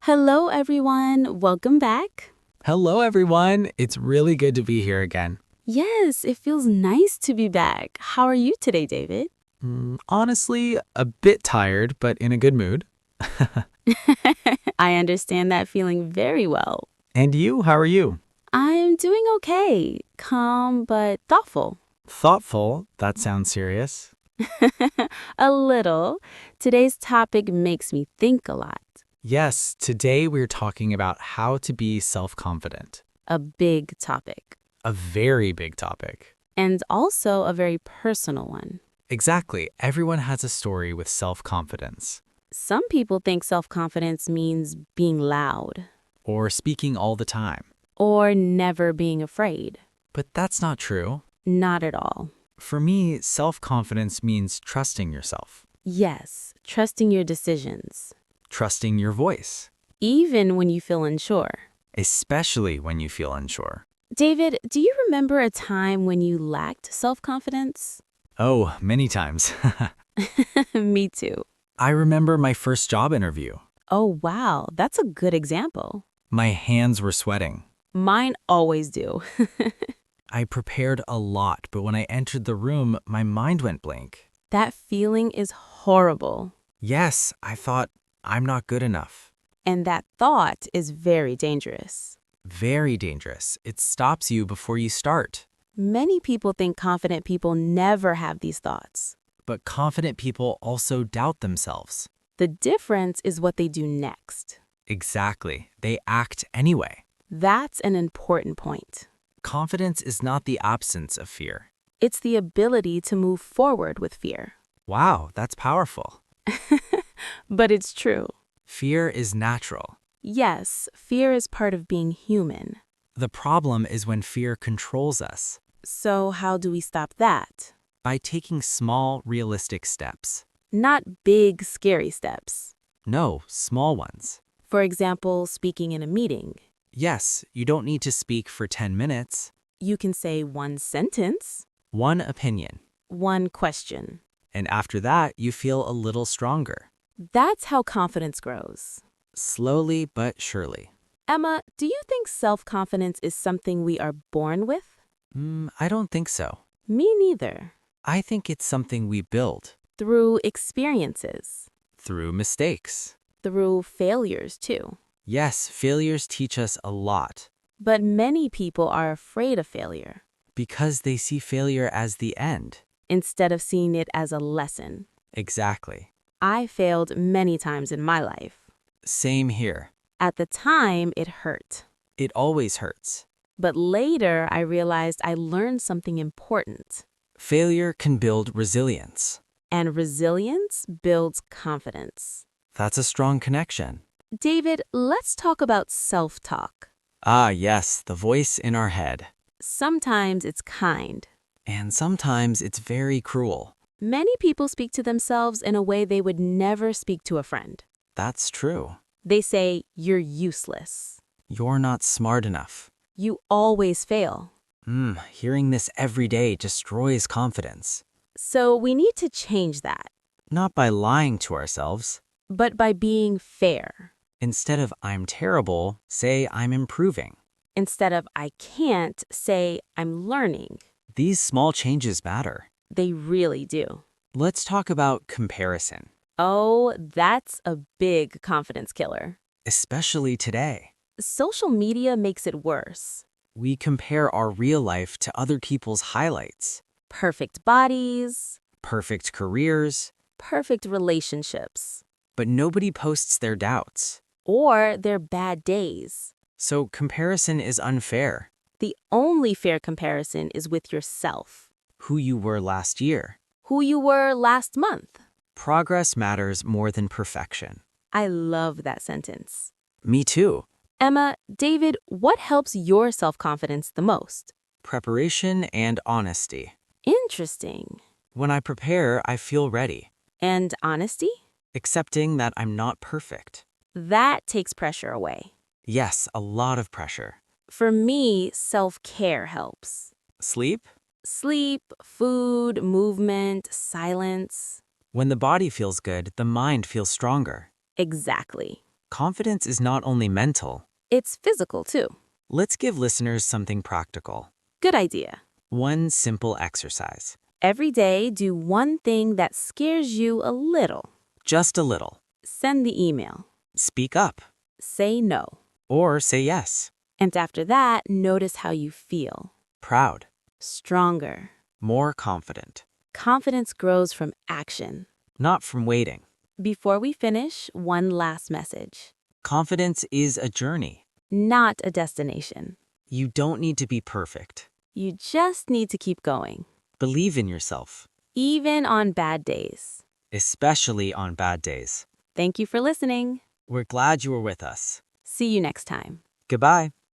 Hello, everyone. Welcome back. Hello, everyone. It's really good to be here again. Yes, it feels nice to be back. How are you today, David? Honestly, a bit tired, but in a good mood. I understand that feeling very well. And you, how are you? I'm doing okay. Calm but thoughtful. Thoughtful. That sounds serious. A little. Today's topic makes me think a lot. Yes, today we're talking about how to be self-confident. A big topic. A very big topic. And also a very personal one. Exactly. Everyone has a story with self-confidence. Some people think self-confidence means being loud Or speaking all the time. or never being afraid. But that's not true. Not at all. For me, self-confidence means trusting yourself. Yes, trusting your decisions, Trusting your voice. even when you feel unsure. Especially when you feel unsure. David, do you remember a time when you lacked self-confidence? Oh, many times. Me too. I remember my first job interview. Oh, wow, that's a good example. My hands were sweating. Mine always do. I prepared a lot, but when I entered the room, my mind went blank. That feeling is horrible. Yes, I thought, I'm not good enough. And that thought is very dangerous. Very dangerous. It stops you before you start. Many people think confident people never have these thoughts. But confident people also doubt themselves. The difference is what they do next. Exactly. They act anyway. That's an important point. Confidence is not the absence of fear. It's the ability to move forward with fear. Wow, that's powerful. But it's true. Fear is natural. Yes, fear is part of being human. The problem is when fear controls us. So how do we stop that? By taking small, realistic steps. Not big, scary steps. No, small ones. For example, speaking in a meeting. Yes, you don't need to speak for 10 minutes. You can say one sentence, One opinion. one question. And after that, you feel a little stronger. That's how confidence grows. Slowly but surely. Emma, do you think self-confidence is something we are born with? I don't think so. Me neither. I think it's something we build. Through experiences. Through mistakes. Through failures, too. Yes, failures teach us a lot. But many people are afraid of failure, Because they see failure as the end. instead of seeing it as a lesson. Exactly. I failed many times in my life. Same here. At the time, it hurt. It always hurts. But later, I realized I learned something important. Failure can build resilience. And resilience builds confidence. That's a strong connection. David, let's talk about self-talk. Ah, yes, the voice in our head. Sometimes it's kind. And sometimes it's very cruel. Many people speak to themselves in a way they would never speak to a friend. That's true. They say, "You're useless. You're not smart enough. You always fail." Hearing this every day destroys confidence. So we need to change that, Not by lying to ourselves. but by being fair. Instead of I'm terrible, say I'm improving. Instead of "I can't," say "I'm learning." These small changes matter. They really do. Let's talk about comparison, Oh, that's a big confidence killer. especially today. Social media makes it worse. We compare our real life to other people's highlights. Perfect bodies, Perfect careers, perfect relationships, but nobody posts their doubts. or their bad days. So comparison is unfair. The only fair comparison is with yourself. Who you were last year. Who you were last month. Progress matters more than perfection. I love that sentence. Me too. Emma, David, what helps your self-confidence the most? Preparation and honesty. Interesting. When I prepare, I feel ready, And honesty? accepting that I'm not perfect. That takes pressure away. Yes, a lot of pressure. For me, self-care helps. Sleep? Sleep, food, movement, silence. When the body feels good, the mind feels stronger. Exactly. Confidence is not only mental. It's physical, too. Let's give listeners something practical. Good idea. One simple exercise. Every day, do one thing that scares you a little. Just a little. Send the email. Speak up. Say no. Or say yes. And after that, notice how you feel. Proud. Stronger. More confident. Confidence grows from action. Not from waiting. Before we finish, one last message. Confidence is a journey. Not a destination. You don't need to be perfect. You just need to keep going. Believe in yourself. Even on bad days. Especially on bad days. Thank you for listening. We're glad you were with us. See you next time. Goodbye.